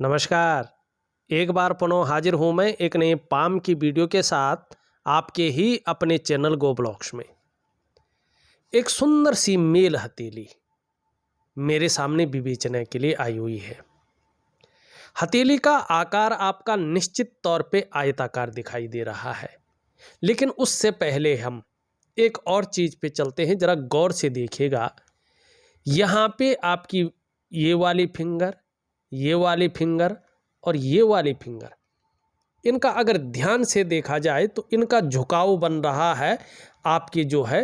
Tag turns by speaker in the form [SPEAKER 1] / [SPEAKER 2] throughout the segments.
[SPEAKER 1] नमस्कार। एक बार पुनः हाजिर हूँ मैं एक नए पाम की वीडियो के साथ आपके ही अपने चैनल गो ब्लॉग्स में। एक सुंदर सी मेल हथेली मेरे सामने विवेचना के लिए आई हुई है। हथेली का आकार आपका निश्चित तौर पे आयताकार दिखाई दे रहा है, लेकिन उससे पहले हम एक और चीज़ पे चलते हैं। ज़रा गौर से देखिएगा, यहाँ पे आपकी ये वाली फिंगर, ये वाली फिंगर और ये वाली फिंगर, इनका अगर ध्यान से देखा जाए तो इनका झुकाव बन रहा है आपकी जो है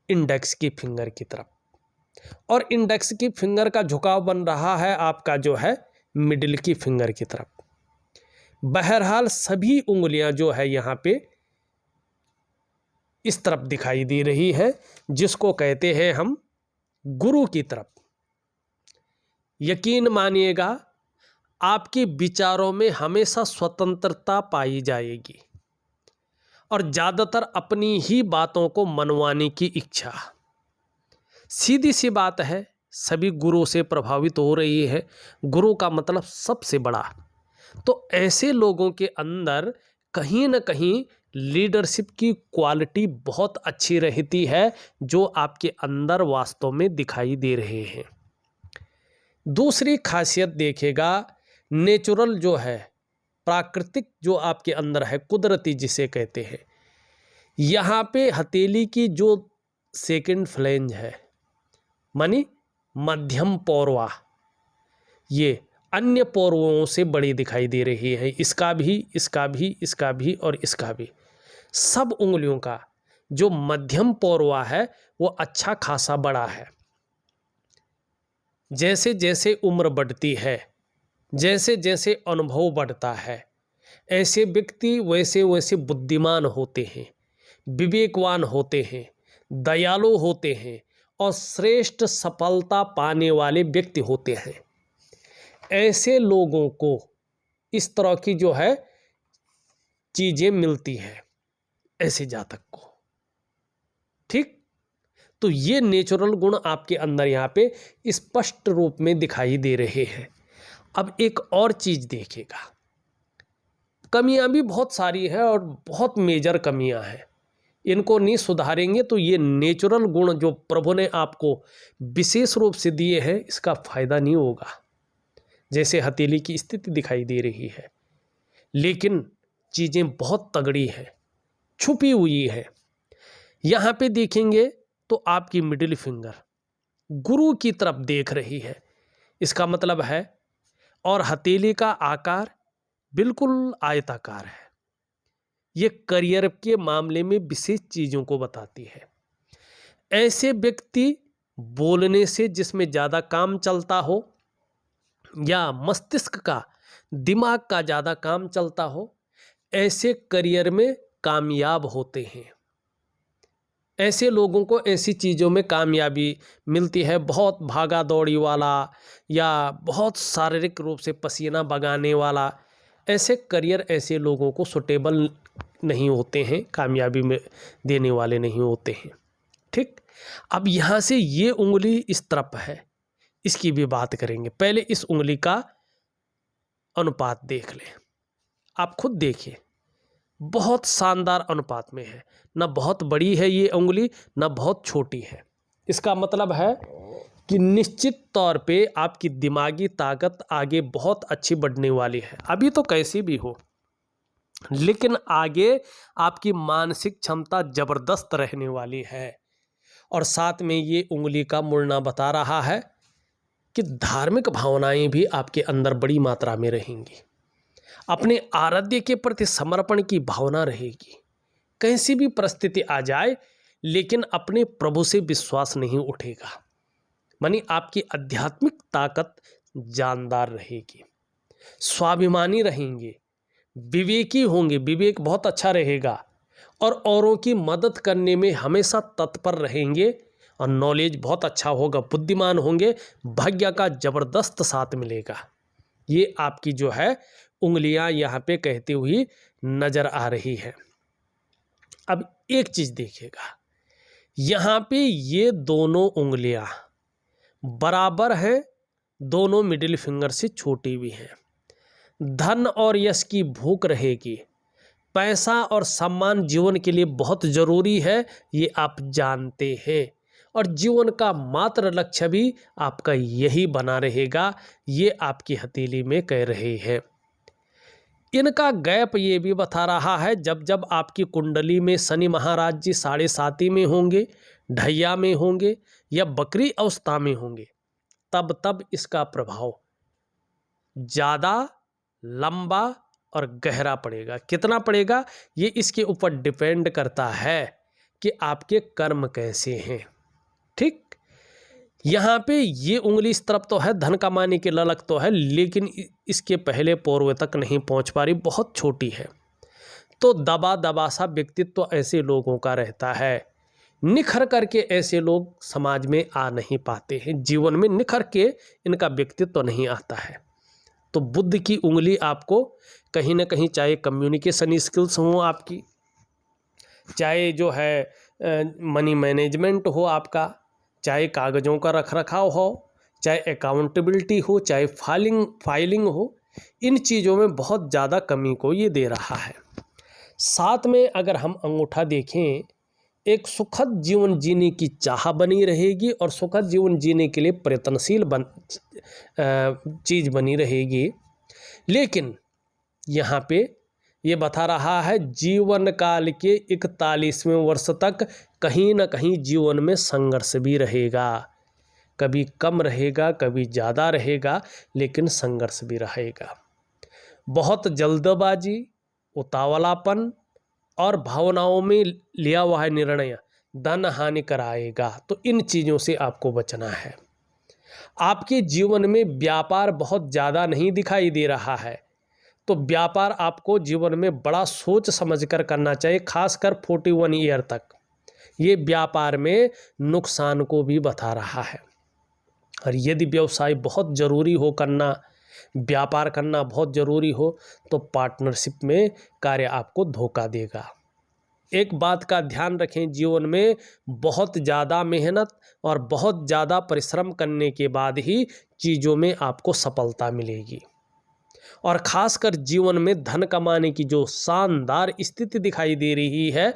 [SPEAKER 1] इंडेक्स की फिंगर की तरफ, और इंडेक्स की फिंगर का झुकाव बन रहा है आपका जो है मिडिल की फिंगर की तरफ। बहरहाल सभी उंगलियां जो है यहाँ पे इस तरफ दिखाई दे रही है, जिसको कहते हैं हम गुरु की तरफ। यकीन मानिएगा, आपके विचारों में हमेशा स्वतंत्रता पाई जाएगी और ज़्यादातर अपनी ही बातों को मनवाने की इच्छा। सीधी सी बात है, सभी गुरु से प्रभावित हो रही है। गुरु का मतलब सबसे बड़ा। तो ऐसे लोगों के अंदर कहीं न कहीं लीडरशिप की क्वालिटी बहुत अच्छी रहती है, जो आपके अंदर वास्तव में दिखाई दे रहे हैं। दूसरी खासियत देखिएगा, नेचुरल जो है, प्राकृतिक जो आपके अंदर है, कुदरती जिसे कहते हैं, यहाँ पे हथेली की जो सेकंड फ्लैंज है, मानी मध्यम पौरवा, ये अन्य पौरवों से बड़ी दिखाई दे रही है। इसका भी, इसका भी, इसका भी और इसका भी, सब उंगलियों का जो मध्यम पौरवा है वो अच्छा खासा बड़ा है। जैसे जैसे उम्र बढ़ती है, जैसे जैसे अनुभव बढ़ता है, ऐसे व्यक्ति वैसे वैसे बुद्धिमान होते हैं, विवेकवान होते हैं, दयालु होते हैं और श्रेष्ठ सफलता पाने वाले व्यक्ति होते हैं। ऐसे लोगों को इस तरह की जो है चीज़ें मिलती हैं, ऐसे जातक को। ठीक, तो ये नेचुरल गुण आपके अंदर यहाँ पे स्पष्ट रूप में दिखाई दे रहे हैं। अब एक और चीज़ देखिएगा, कमियां भी बहुत सारी हैं और बहुत मेजर कमियां हैं। इनको नहीं सुधारेंगे तो ये नेचुरल गुण जो प्रभु ने आपको विशेष रूप से दिए हैं, इसका फायदा नहीं होगा। जैसे हथेली की स्थिति दिखाई दे रही है, लेकिन चीज़ें बहुत तगड़ी हैं, छुपी हुई है। यहाँ पे देखेंगे तो आपकी मिडिल फिंगर गुरु की तरफ देख रही है, इसका मतलब है, और हथेली का आकार बिल्कुल आयताकार है। ये करियर के मामले में विशेष चीज़ों को बताती है। ऐसे व्यक्ति बोलने से, जिसमें ज़्यादा काम चलता हो या मस्तिष्क का, दिमाग का ज़्यादा काम चलता हो, ऐसे करियर में कामयाब होते हैं। ऐसे लोगों को ऐसी चीज़ों में कामयाबी मिलती है। बहुत भागा दौड़ी वाला या बहुत शारीरिक रूप से पसीना बगाने वाला, ऐसे करियर ऐसे लोगों को सुटेबल नहीं होते हैं, कामयाबी में देने वाले नहीं होते हैं। ठीक, अब यहाँ से ये उंगली इस तरफ है, इसकी भी बात करेंगे। पहले इस उंगली का अनुपात देख लें, आप खुद देखिए, बहुत शानदार अनुपात में है। ना बहुत बड़ी है ये उंगली, ना बहुत छोटी है। इसका मतलब है कि निश्चित तौर पे आपकी दिमागी ताकत आगे बहुत अच्छी बढ़ने वाली है। अभी तो कैसी भी हो, लेकिन आगे आपकी मानसिक क्षमता जबरदस्त रहने वाली है। और साथ में ये उंगली का मुड़ना बता रहा है कि धार्मिक भावनाएं भी आपके अंदर बड़ी मात्रा में रहेंगी। अपने आराध्य के प्रति समर्पण की भावना रहेगी। कैसी भी परिस्थिति आ जाए, लेकिन अपने प्रभु से विश्वास नहीं उठेगा। मानी आपकी आध्यात्मिक ताकत जानदार रहेगी, स्वाभिमानी रहेंगे, विवेकी होंगे, विवेक बहुत अच्छा रहेगा और औरों की मदद करने में हमेशा तत्पर रहेंगे और नॉलेज बहुत अच्छा होगा, बुद्धिमान होंगे, भाग्य का जबरदस्त साथ मिलेगा। ये आपकी जो है उंगलियां यहाँ पे कहती हुई नजर आ रही है। अब एक चीज देखिएगा, यहाँ पे ये दोनों उंगलियां बराबर हैं दोनों मिडिल फिंगर से छोटी भी हैं। धन और यश की भूख रहेगी। पैसा और सम्मान जीवन के लिए बहुत ज़रूरी है, ये आप जानते हैं, और जीवन का मात्र लक्ष्य भी आपका यही बना रहेगा, ये आपकी हथेली में कह रहे हैं। इनका गैप ये भी बता रहा है, जब जब आपकी कुंडली में शनि महाराज जी 7.5 में होंगे, ढैया में होंगे या बकरी अवस्था में होंगे, तब तब इसका प्रभाव ज़्यादा लंबा और गहरा पड़ेगा। कितना पड़ेगा ये इसके ऊपर डिपेंड करता है कि आपके कर्म कैसे हैं। ठीक, यहाँ पे ये उंगली इस तरफ तो है, धन कमाने की ललक तो है, लेकिन इसके पहले पूर्व तक नहीं पहुँच पा रही, बहुत छोटी है। तो दबा दबा सा व्यक्तित्व ऐसे लोगों का रहता है। निखर करके ऐसे लोग समाज में आ नहीं पाते हैं, जीवन में निखर के इनका व्यक्तित्व नहीं आता है। तो बुद्ध की उंगली आपको कहीं ना कहीं, चाहे कम्युनिकेशन स्किल्स हो आपकी, चाहे जो है मनी मैनेजमेंट हो आपका, चाहे कागज़ों का रखरखाव हो, चाहे अकाउंटेबिलिटी हो, चाहे फाइलिंग हो, इन चीज़ों में बहुत ज़्यादा कमी को ये दे रहा है। साथ में अगर हम अंगूठा देखें, एक सुखद जीवन जीने की चाह बनी रहेगी और सुखद जीवन जीने के लिए प्रयत्नशील चीज़ बनी रहेगी। लेकिन यहाँ पे ये बता रहा है, जीवन काल के 41वें वर्ष तक कहीं ना कहीं जीवन में संघर्ष भी रहेगा। कभी कम रहेगा, कभी ज़्यादा रहेगा, लेकिन संघर्ष भी रहेगा। बहुत जल्दबाजी, उतावलापन और भावनाओं में लिया हुआ है निर्णय धन हानि कराएगा। तो इन चीज़ों से आपको बचना है। आपके जीवन में व्यापार बहुत ज़्यादा नहीं दिखाई दे रहा है, तो व्यापार आपको जीवन में बड़ा सोच समझकर करना चाहिए, खासकर 41 ईयर तक। ये व्यापार में नुकसान को भी बता रहा है। और यदि व्यवसाय बहुत ज़रूरी हो करना, व्यापार करना बहुत ज़रूरी हो, तो पार्टनरशिप में कार्य आपको धोखा देगा। एक बात का ध्यान रखें, जीवन में बहुत ज़्यादा मेहनत और बहुत ज़्यादा परिश्रम करने के बाद ही चीज़ों में आपको सफलता मिलेगी। और ख़ासकर जीवन में धन कमाने की जो शानदार स्थिति दिखाई दे रही है,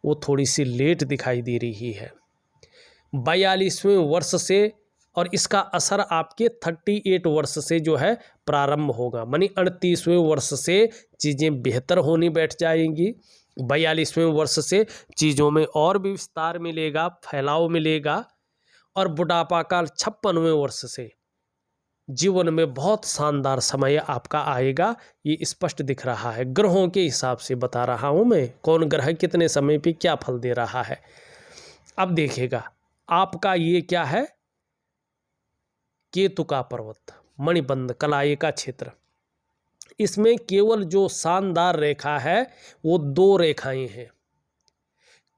[SPEAKER 1] वो थोड़ी सी लेट दिखाई दे रही है। 42वें वर्ष से, और इसका असर आपके 38 वर्ष से जो है प्रारंभ होगा, मानी 38वें वर्ष से चीज़ें बेहतर होनी बैठ जाएंगी। 42वें वर्ष से चीज़ों में और भी विस्तार मिलेगा, फैलाव मिलेगा। और बुढ़ापा काल 56वें वर्ष से जीवन में बहुत शानदार समय आपका आएगा, ये स्पष्ट दिख रहा है। ग्रहों के हिसाब से बता रहा हूँ मैं, कौन ग्रह कितने समय पे क्या फल दे रहा है। अब देखिएगा, आपका ये क्या है, केतु का पर्वत, मणिबंध कलाई का क्षेत्र। इसमें केवल जो शानदार रेखा है वो 2 रेखाएं हैं।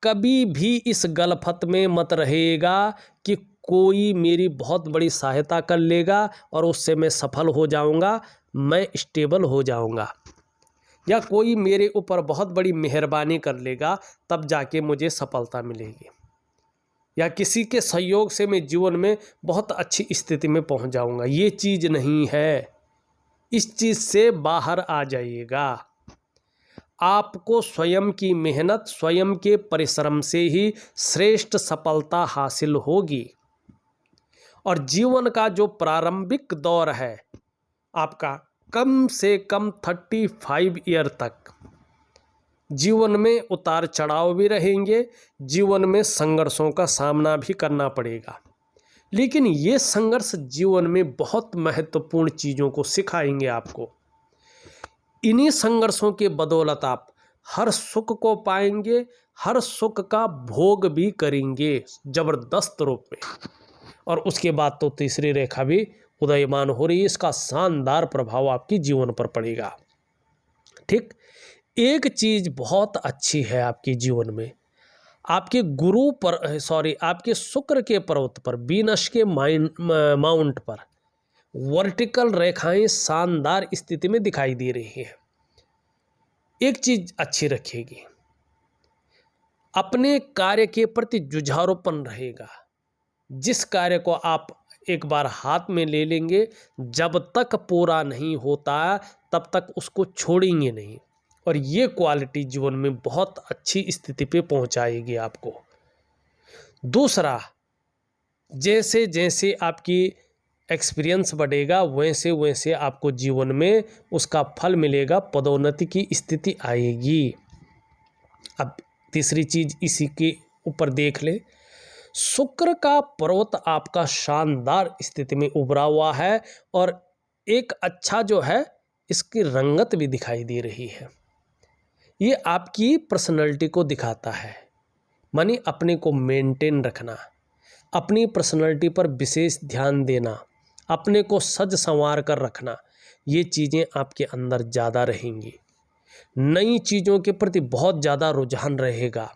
[SPEAKER 1] कभी भी इस गलफत में मत रहेगा कि कोई मेरी बहुत बड़ी सहायता कर लेगा और उससे मैं सफल हो जाऊंगा, मैं स्टेबल हो जाऊंगा, या कोई मेरे ऊपर बहुत बड़ी मेहरबानी कर लेगा तब जाके मुझे सफलता मिलेगी, या किसी के सहयोग से मैं जीवन में बहुत अच्छी स्थिति में पहुंच जाऊंगा। ये चीज़ नहीं है। इस चीज़ से बाहर आ जाइएगा। आपको स्वयं की मेहनत, स्वयं के परिश्रम से ही श्रेष्ठ सफलता हासिल होगी। और जीवन का जो प्रारंभिक दौर है आपका, कम से कम 35 ईयर तक जीवन में उतार चढ़ाव भी रहेंगे, जीवन में संघर्षों का सामना भी करना पड़ेगा। लेकिन ये संघर्ष जीवन में बहुत महत्वपूर्ण चीज़ों को सिखाएंगे आपको। इन्हीं संघर्षों के बदौलत आप हर सुख को पाएंगे, हर सुख का भोग भी करेंगे जबरदस्त रूप में। और उसके बाद तो तीसरी रेखा भी उदयमान हो रही है, इसका शानदार प्रभाव आपकी जीवन पर पड़ेगा। ठीक, एक चीज़ बहुत अच्छी है आपके जीवन में, आपके गुरु पर आपके शुक्र के पर्वत पर, वीनस के माउंट पर वर्टिकल रेखाएं शानदार स्थिति में दिखाई दे रही हैं। एक चीज अच्छी रखेगी, अपने कार्य के प्रति जुझारूपन रहेगा। जिस कार्य को आप एक बार हाथ में ले लेंगे, जब तक पूरा नहीं होता तब तक उसको छोड़ेंगे नहीं, और ये क्वालिटी जीवन में बहुत अच्छी स्थिति पे पहुंचाएगी आपको। दूसरा, जैसे जैसे आपकी एक्सपीरियंस बढ़ेगा वैसे वैसे आपको जीवन में उसका फल मिलेगा, पदोन्नति की स्थिति आएगी। अब तीसरी चीज इसी के ऊपर देख ले, शुक्र का पर्वत आपका शानदार स्थिति में उभरा हुआ है, और एक अच्छा जो है इसकी रंगत भी दिखाई दे रही है। ये आपकी पर्सनैलिटी को दिखाता है, मानी अपने को मेंटेन रखना, अपनी पर्सनैलिटी पर विशेष ध्यान देना, अपने को सज संवार कर रखना, ये चीज़ें आपके अंदर ज़्यादा रहेंगी। नई चीज़ों के प्रति बहुत ज़्यादा रुझान रहेगा,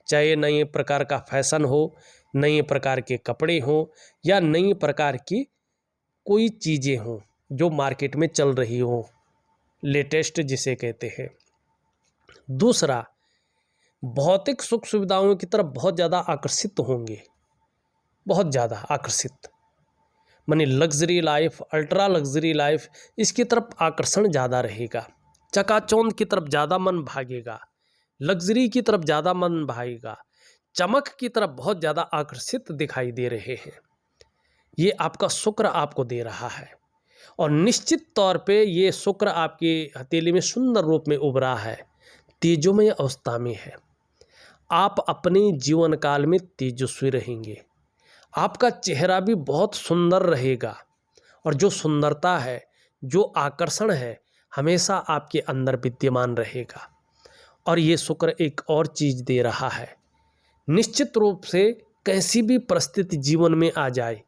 [SPEAKER 1] चाहे नए प्रकार का फैशन हो, नए प्रकार के कपड़े हों, या नई प्रकार की कोई चीज़ें हों जो मार्केट में चल रही हो, लेटेस्ट जिसे कहते हैं। दूसरा, भौतिक सुख सुविधाओं की तरफ बहुत ज़्यादा आकर्षित होंगे, बहुत ज़्यादा आकर्षित, मानी luxury life, ultra luxury life, इसकी तरफ आकर्षण ज़्यादा रहेगा। चकाचौंध की तरफ ज़्यादा मन भागेगा, लग्जरी की तरफ ज़्यादा मन भागेगा, चमक की तरफ बहुत ज़्यादा आकर्षित दिखाई दे रहे हैं। ये आपका शुक्र आपको दे रहा है, और निश्चित तौर पे ये शुक्र आपकी हथेली में सुंदर रूप में उभरा है, तेजोमय अवस्था में है। आप अपने जीवन काल में तेजस्वी रहेंगे, आपका चेहरा भी बहुत सुंदर रहेगा, और जो सुंदरता है, जो आकर्षण है, हमेशा आपके अंदर विद्यमान रहेगा। और ये शुक्र एक और चीज़ दे रहा है, निश्चित रूप से कैसी भी परिस्थिति जीवन में आ जाए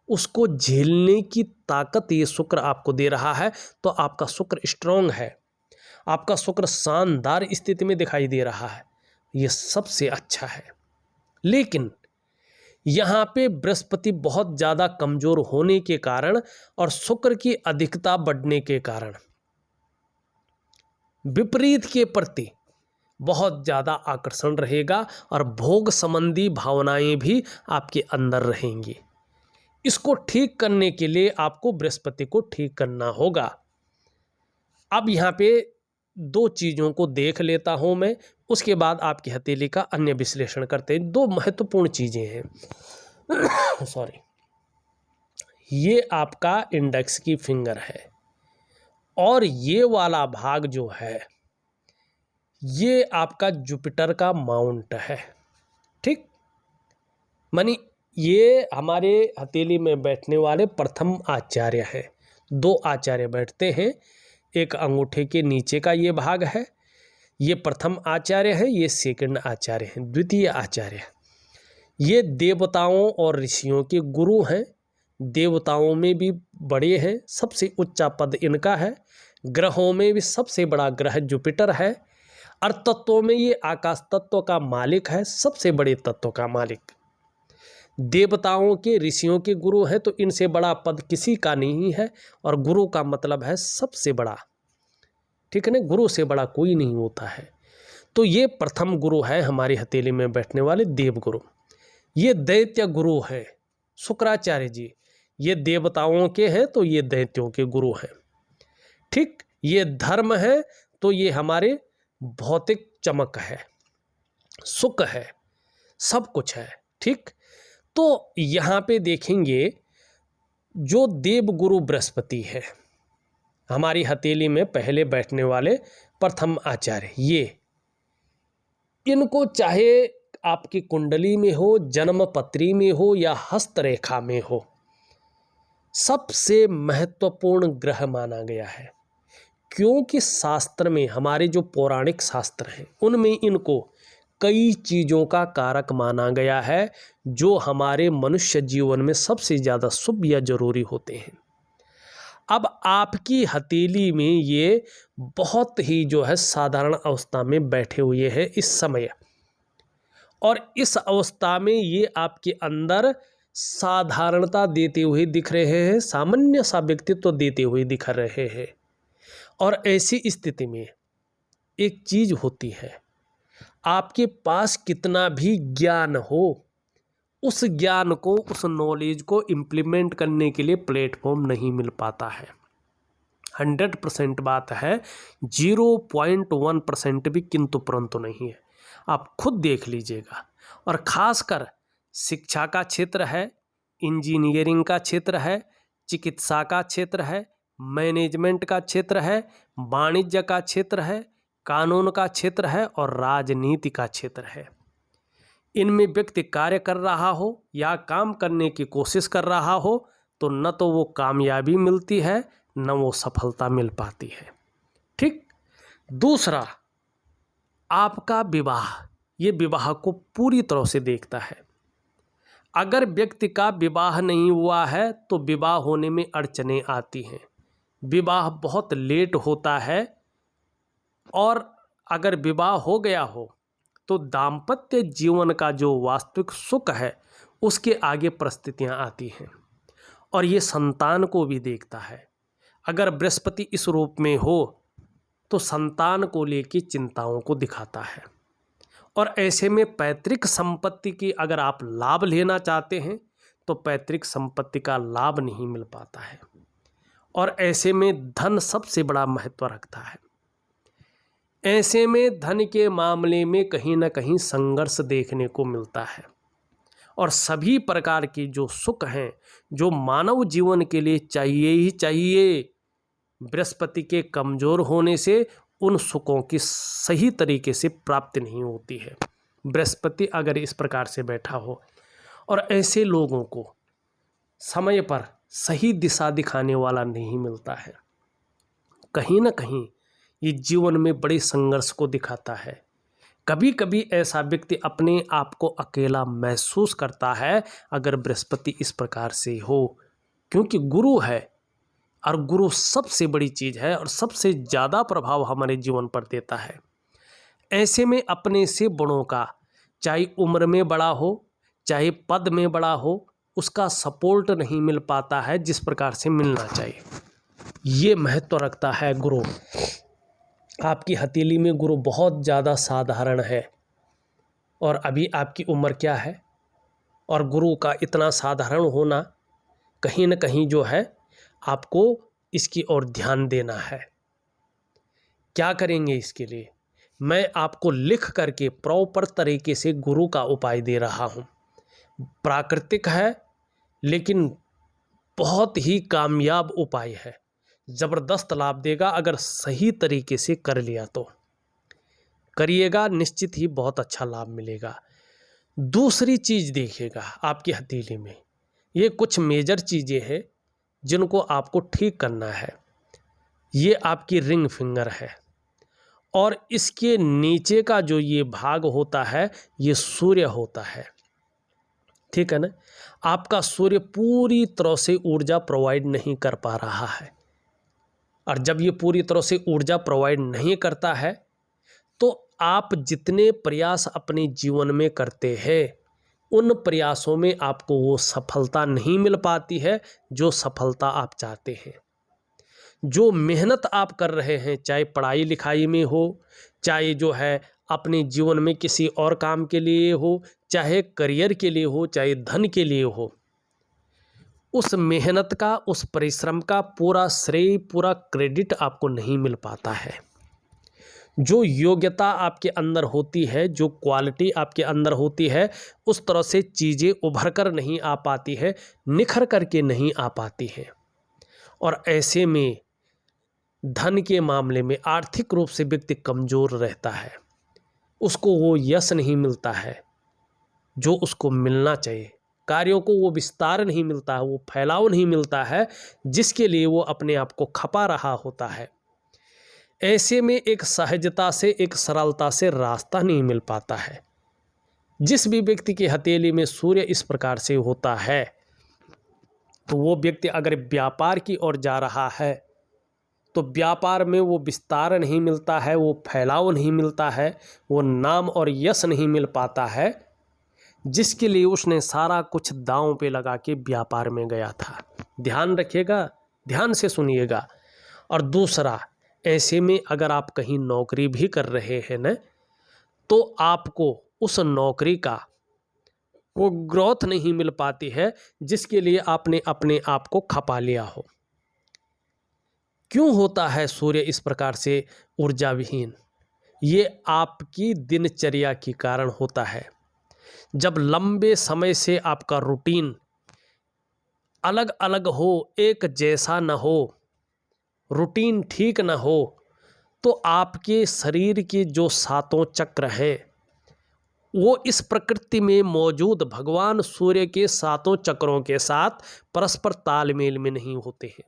[SPEAKER 1] उसको झेलने की ताकत ये शुक्र आपको दे रहा है। तो आपका शुक्र स्ट्रांग है, आपका शुक्र शानदार स्थिति में दिखाई दे रहा है, ये सबसे अच्छा है। लेकिन यहाँ पे बृहस्पति बहुत ज़्यादा कमज़ोर होने के कारण और शुक्र की अधिकता बढ़ने के कारण विपरीत के प्रति बहुत ज़्यादा आकर्षण रहेगा, और भोग संबंधी भावनाएं भी आपके अंदर रहेंगी। इसको ठीक करने के लिए आपको बृहस्पति को ठीक करना होगा। अब यहाँ पे दो चीज़ों को देख लेता हूँ मैं, उसके बाद आपकी हथेली का अन्य विश्लेषण करते हैं। दो महत्वपूर्ण चीज़ें हैं सॉरी, ये आपका इंडेक्स की फिंगर है, और ये वाला भाग जो है ये आपका जुपिटर का माउंट है, ठीक। मानी ये हमारे हथेली में बैठने वाले प्रथम आचार्य हैं। दो आचार्य बैठते हैं, एक अंगूठे के नीचे का ये भाग है, ये प्रथम आचार्य है, ये सेकंड आचार्य हैं, द्वितीय आचार्य। ये देवताओं और ऋषियों के गुरु हैं, देवताओं में भी बड़े हैं, सबसे ऊंचा पद इनका है। ग्रहों में भी सबसे बड़ा ग्रह जुपिटर है। अर्थ तत्वों में ये आकाश तत्व का मालिक है, सबसे बड़े तत्व का मालिक। देवताओं के ऋषियों के गुरु हैं, तो इनसे बड़ा पद किसी का नहीं है, और गुरु का मतलब है सबसे बड़ा, ठीक है ना, गुरु से बड़ा कोई नहीं होता है। तो ये प्रथम गुरु है हमारी हथेली में बैठने वाले देव गुरु। ये दैत्य गुरु हैं शुक्राचार्य जी, ये देवताओं के हैं तो ये दैत्यों के गुरु हैं, ठीक। ये धर्म है तो ये हमारे भौतिक चमक है, सुख है, सब कुछ है, ठीक। तो यहाँ पे देखेंगे जो देव गुरु बृहस्पति है हमारी हथेली में पहले बैठने वाले प्रथम आचार्य, ये इनको चाहे आपकी कुंडली में हो, जन्म पत्री में हो, या हस्तरेखा में हो, सबसे महत्वपूर्ण ग्रह माना गया है। क्योंकि शास्त्र में, हमारे जो पौराणिक शास्त्र हैं उनमें इनको कई चीज़ों का कारक माना गया है जो हमारे मनुष्य जीवन में सबसे ज़्यादा शुभ या जरूरी होते हैं। अब आपकी हथेली में ये बहुत ही जो है साधारण अवस्था में बैठे हुए हैं इस समय, और इस अवस्था में ये आपके अंदर साधारणता देते हुए दिख रहे हैं, सामान्य सा व्यक्तित्व देते हुए दिख रहे हैं। और ऐसी स्थिति में एक चीज़ होती है, आपके पास कितना भी ज्ञान हो, उस ज्ञान को, उस नॉलेज को इम्प्लीमेंट करने के लिए प्लेटफॉर्म नहीं मिल पाता है। 100% बात है, 0.1% भी किंतु परंतु नहीं है। आप खुद देख लीजिएगा। और ख़ासकर शिक्षा का क्षेत्र है, इंजीनियरिंग का क्षेत्र है, चिकित्सा का क्षेत्र है, मैनेजमेंट का क्षेत्र है, वाणिज्य का क्षेत्र है, कानून का क्षेत्र है और राजनीति का क्षेत्र है। इनमें व्यक्ति कार्य कर रहा हो या काम करने की कोशिश कर रहा हो तो न तो वो कामयाबी मिलती है, न वो सफलता मिल पाती है। ठीक। दूसरा, आपका विवाह, ये विवाह को पूरी तरह से देखता है। अगर व्यक्ति का विवाह नहीं हुआ है तो विवाह होने में अड़चनें आती हैं, विवाह बहुत लेट होता है, और अगर विवाह हो गया हो तो दाम्पत्य जीवन का जो वास्तविक सुख है उसके आगे परिस्थितियां आती हैं। और ये संतान को भी देखता है। अगर बृहस्पति इस रूप में हो तो संतान को लेकर चिंताओं को दिखाता है। और ऐसे में पैतृक संपत्ति की अगर आप लाभ लेना चाहते हैं तो पैतृक संपत्ति का लाभ नहीं मिल पाता है। और ऐसे में धन सबसे बड़ा महत्व रखता है। ऐसे में धन के मामले में कहीं ना कहीं संघर्ष देखने को मिलता है। और सभी प्रकार की जो सुख हैं, जो मानव जीवन के लिए चाहिए ही चाहिए, बृहस्पति के कमज़ोर होने से उन सुखों की सही तरीके से प्राप्ति नहीं होती है। बृहस्पति अगर इस प्रकार से बैठा हो और ऐसे लोगों को समय पर सही दिशा दिखाने वाला नहीं मिलता है, कहीं ना कहीं ये जीवन में बड़े संघर्ष को दिखाता है। कभी कभी ऐसा व्यक्ति अपने आप को अकेला महसूस करता है अगर बृहस्पति इस प्रकार से हो, क्योंकि गुरु है और गुरु सबसे बड़ी चीज़ है और सबसे ज़्यादा प्रभाव हमारे जीवन पर देता है। ऐसे में अपने से बड़ों का, चाहे उम्र में बड़ा हो चाहे पद में बड़ा हो, उसका सपोर्ट नहीं मिल पाता है जिस प्रकार से मिलना चाहिए। ये महत्व रखता है गुरु। आपकी हथेली में गुरु बहुत ज़्यादा साधारण है और अभी आपकी उम्र क्या है, और गुरु का इतना साधारण होना कहीं न कहीं जो है आपको इसकी ओर ध्यान देना है। क्या करेंगे इसके लिए? मैं आपको लिख करके प्रॉपर तरीके से गुरु का उपाय दे रहा हूँ। प्राकृतिक है लेकिन बहुत ही कामयाब उपाय है, ज़बरदस्त लाभ देगा। अगर सही तरीके से कर लिया तो करिएगा, निश्चित ही बहुत अच्छा लाभ मिलेगा। दूसरी चीज़ देखिएगा, आपकी हथेली में ये कुछ मेजर चीज़ें हैं जिनको आपको ठीक करना है। ये आपकी रिंग फिंगर है और इसके नीचे का जो ये भाग होता है ये सूर्य होता है। ठीक है ना? आपका सूर्य पूरी तरह से ऊर्जा प्रोवाइड नहीं कर पा रहा है, और जब ये पूरी तरह से ऊर्जा प्रोवाइड नहीं करता है तो आप जितने प्रयास अपने जीवन में करते हैं उन प्रयासों में आपको वो सफलता नहीं मिल पाती है जो सफलता आप चाहते हैं। जो मेहनत आप कर रहे हैं, चाहे पढ़ाई लिखाई में हो, चाहे जो है अपने जीवन में किसी और काम के लिए हो, चाहे करियर के लिए हो, चाहे धन के लिए हो, उस मेहनत का, उस परिश्रम का पूरा श्रेय, पूरा क्रेडिट आपको नहीं मिल पाता है। जो योग्यता आपके अंदर होती है, जो क्वालिटी आपके अंदर होती है, उस तरह से चीज़ें उभर कर नहीं आ पाती है, निखर करके नहीं आ पाती हैं। और ऐसे में धन के मामले में आर्थिक रूप से व्यक्ति कमज़ोर रहता है, उसको वो यश नहीं मिलता है जो उसको मिलना चाहिए, कार्यों को वो विस्तार नहीं मिलता है, वो फैलाव नहीं मिलता है जिसके लिए वो अपने आप को खपा रहा होता है। ऐसे में एक सहजता से, एक सरलता से रास्ता नहीं मिल पाता है। जिस भी व्यक्ति की हथेली में सूर्य इस प्रकार से होता है तो वो व्यक्ति अगर व्यापार की ओर जा रहा है तो व्यापार में वो विस्तार नहीं मिलता है, वो फैलाव नहीं मिलता है, वो नाम और यश नहीं मिल पाता है जिसके लिए उसने सारा कुछ दांव पे लगा के व्यापार में गया था। ध्यान रखिएगा, ध्यान से सुनिएगा। और दूसरा, ऐसे में अगर आप कहीं नौकरी भी कर रहे हैं न, तो आपको उस नौकरी का वो ग्रोथ नहीं मिल पाती है जिसके लिए आपने अपने आप को खपा लिया हो। क्यों होता है सूर्य इस प्रकार से ऊर्जा विहीन? ये आपकी दिनचर्या के कारण होता है। जब लंबे समय से आपका रूटीन अलग अलग हो, एक जैसा न हो, रूटीन ठीक न हो, तो आपके शरीर के जो सातों चक्र हैं वो इस प्रकृति में मौजूद भगवान सूर्य के सातों चक्रों के साथ परस्पर तालमेल में नहीं होते हैं,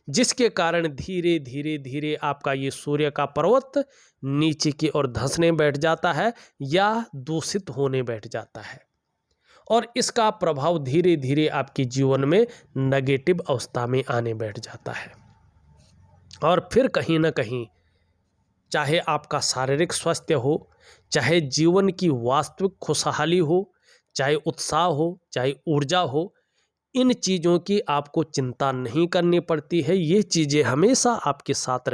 [SPEAKER 1] जिसके कारण धीरे धीरे धीरे आपका ये सूर्य का पर्वत नीचे की ओर धंसने बैठ जाता है या दूषित होने बैठ जाता है, और इसका प्रभाव धीरे धीरे आपके जीवन में नेगेटिव अवस्था में आने बैठ जाता है। और फिर कहीं ना कहीं चाहे आपका शारीरिक स्वास्थ्य हो, चाहे जीवन की वास्तविक खुशहाली हो, चाहे उत्साह हो, चाहे ऊर्जा हो, इन चीज़ों की आपको चिंता नहीं करनी पड़ती है। ये चीज़ें हमेशा आपके साथ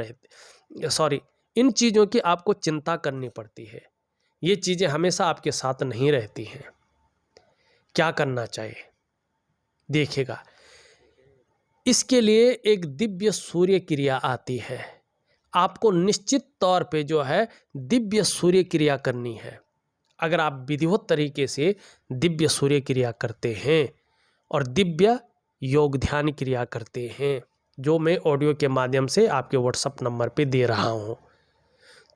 [SPEAKER 1] इन चीज़ों की आपको चिंता करनी पड़ती है। ये चीज़ें हमेशा आपके साथ नहीं रहती हैं। क्या करना चाहिए? देखिएगा, इसके लिए एक दिव्य सूर्य क्रिया आती है। आपको निश्चित तौर पे जो है दिव्य सूर्य क्रिया करनी है। अगर आप विधिवत तरीके से दिव्य सूर्य क्रिया करते हैं और दिव्य योग ध्यान क्रिया करते हैं, जो मैं ऑडियो के माध्यम से आपके व्हाट्सएप नंबर पे दे रहा हूँ,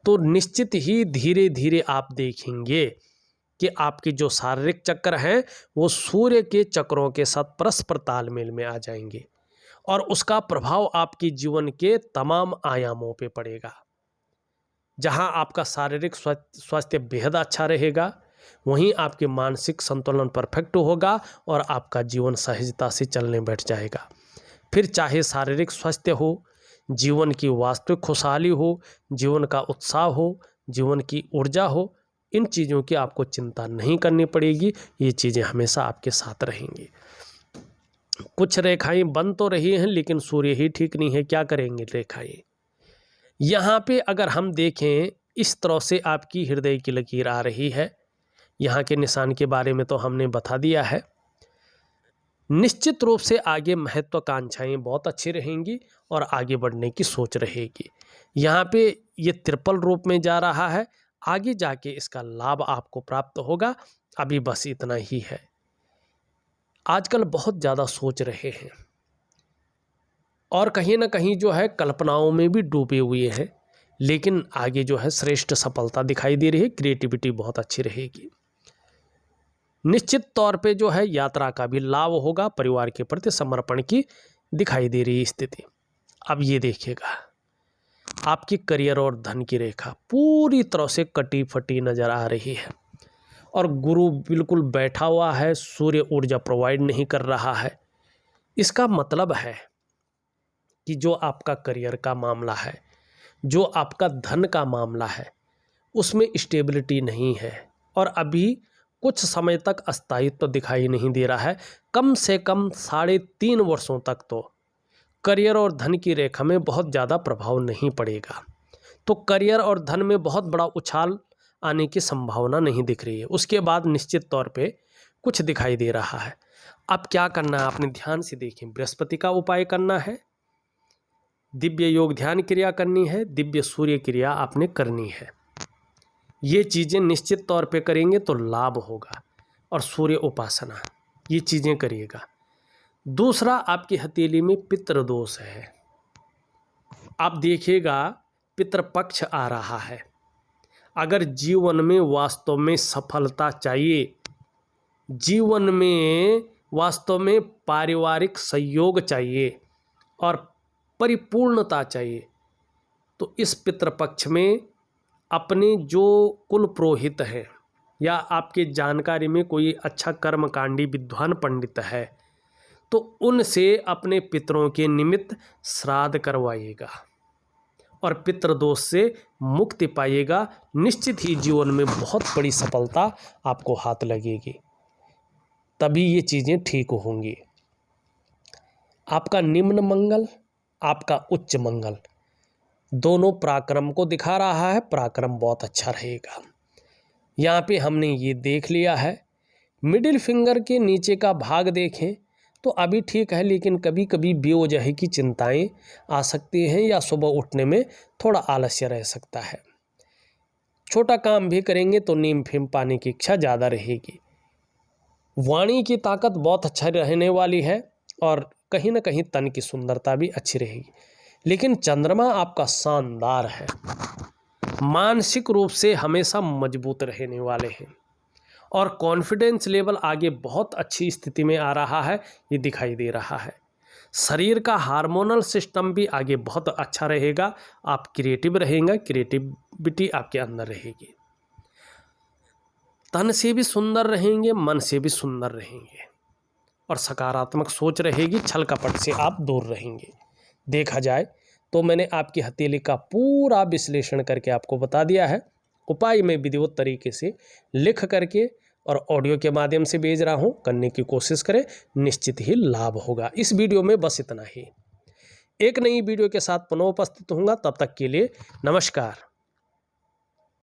[SPEAKER 1] तो निश्चित ही धीरे धीरे आप देखेंगे कि आपके जो शारीरिक चक्र हैं वो सूर्य के चक्रों के साथ परस्पर तालमेल में आ जाएंगे और उसका प्रभाव आपके जीवन के तमाम आयामों पे पड़ेगा। जहाँ आपका शारीरिक स्वास्थ्य बेहद अच्छा रहेगा, वहीं आपके मानसिक संतुलन परफेक्ट होगा और आपका जीवन सहजता से चलने बैठ जाएगा। फिर चाहे शारीरिक स्वास्थ्य हो, जीवन की वास्तविक खुशहाली हो, जीवन का उत्साह हो, जीवन की ऊर्जा हो, इन चीज़ों की आपको चिंता नहीं करनी पड़ेगी। ये चीज़ें हमेशा आपके साथ रहेंगी। कुछ रेखाएं बन तो रही हैं लेकिन सूर्य ही ठीक नहीं है, क्या करेंगे रेखाएं? यहाँ पे अगर हम देखें, इस तरह से आपकी हृदय की लकीर आ रही है। यहाँ के निशान के बारे में तो हमने बता दिया है। निश्चित रूप से आगे महत्वाकांक्षाएं बहुत अच्छी रहेंगी और आगे बढ़ने की सोच रहेगी। यहाँ पे ये ट्रिपल रूप में जा रहा है, आगे जाके इसका लाभ आपको प्राप्त होगा। अभी बस इतना ही है। आजकल बहुत ज़्यादा सोच रहे हैं और कहीं ना कहीं जो है कल्पनाओं में भी डूबे हुए हैं, लेकिन आगे जो है श्रेष्ठ सफलता दिखाई दे रही है। क्रिएटिविटी बहुत अच्छी रहेगी। निश्चित तौर पे जो है यात्रा का भी लाभ होगा। परिवार के प्रति समर्पण की दिखाई दे रही स्थिति। अब ये देखिएगा, आपकी करियर और धन की रेखा पूरी तरह से कटी फटी नजर आ रही है और गुरु बिल्कुल बैठा हुआ है, सूर्य ऊर्जा प्रोवाइड नहीं कर रहा है। इसका मतलब है कि जो आपका करियर का मामला है, जो आपका धन का मामला है, उसमें स्टेबिलिटी नहीं है और अभी कुछ समय तक अस्थायित्व दिखाई नहीं दे रहा है। कम से कम 3.5 वर्षों तक तो करियर और धन की रेखा में बहुत ज़्यादा प्रभाव नहीं पड़ेगा। तो करियर और धन में बहुत बड़ा उछाल आने की संभावना नहीं दिख रही है। उसके बाद निश्चित तौर पे कुछ दिखाई दे रहा है। अब क्या करना है, आपने ध्यान से देखें। बृहस्पति का उपाय करना है, दिव्य योग ध्यान क्रिया करनी है, दिव्य सूर्य क्रिया आपने करनी है। ये चीज़ें निश्चित तौर पे करेंगे तो लाभ होगा। और सूर्य उपासना, ये चीज़ें करिएगा। दूसरा, आपकी हथेली में पितृदोष है। आप देखिएगा पितृपक्ष आ रहा है। अगर जीवन में वास्तव में सफलता चाहिए, जीवन में वास्तव में पारिवारिक सहयोग चाहिए और परिपूर्णता चाहिए, तो इस पितृपक्ष में अपने जो कुल पुरोहित हैं या आपके जानकारी में कोई अच्छा कर्मकांडी विद्वान पंडित है, तो उनसे अपने पितरों के निमित्त श्राद्ध करवाइएगा और पितृदोष से मुक्ति पाइएगा। निश्चित ही जीवन में बहुत बड़ी सफलता आपको हाथ लगेगी, तभी ये चीज़ें ठीक होंगी। आपका निम्न मंगल, आपका उच्च मंगल, दोनों पराक्रम को दिखा रहा है। पराक्रम बहुत अच्छा रहेगा। यहाँ पे हमने ये देख लिया है, मिडिल फिंगर के नीचे का भाग देखें तो अभी ठीक है, लेकिन कभी कभी बेवजह की चिंताएं आ सकती हैं या सुबह उठने में थोड़ा आलस्य रह सकता है। छोटा काम भी करेंगे तो नीम फिम पाने की इच्छा ज़्यादा रहेगी। वाणी की ताकत बहुत अच्छा रहने वाली है और कहीं ना कहीं तन की सुंदरता भी अच्छी रहेगी। लेकिन चंद्रमा आपका शानदार है, मानसिक रूप से हमेशा मजबूत रहने वाले हैं और कॉन्फिडेंस लेवल आगे बहुत अच्छी स्थिति में आ रहा है, ये दिखाई दे रहा है। शरीर का हार्मोनल सिस्टम भी आगे बहुत अच्छा रहेगा, आप क्रिएटिव रहेंगे, क्रिएटिविटी आपके अंदर रहेगी। तन से भी सुंदर रहेंगे, मन से भी सुंदर रहेंगे और सकारात्मक सोच रहेगी, छल कपट से आप दूर रहेंगे। देखा जाए तो मैंने आपकी हथेली का पूरा विश्लेषण करके आपको बता दिया है। उपाय मैं विधिवत तरीके से लिख करके और ऑडियो के माध्यम से भेज रहा हूँ, करने की कोशिश करें, निश्चित ही लाभ होगा। इस वीडियो में बस इतना ही। एक नई वीडियो के साथ पुनः उपस्थित होऊंगा, तब तक के लिए नमस्कार।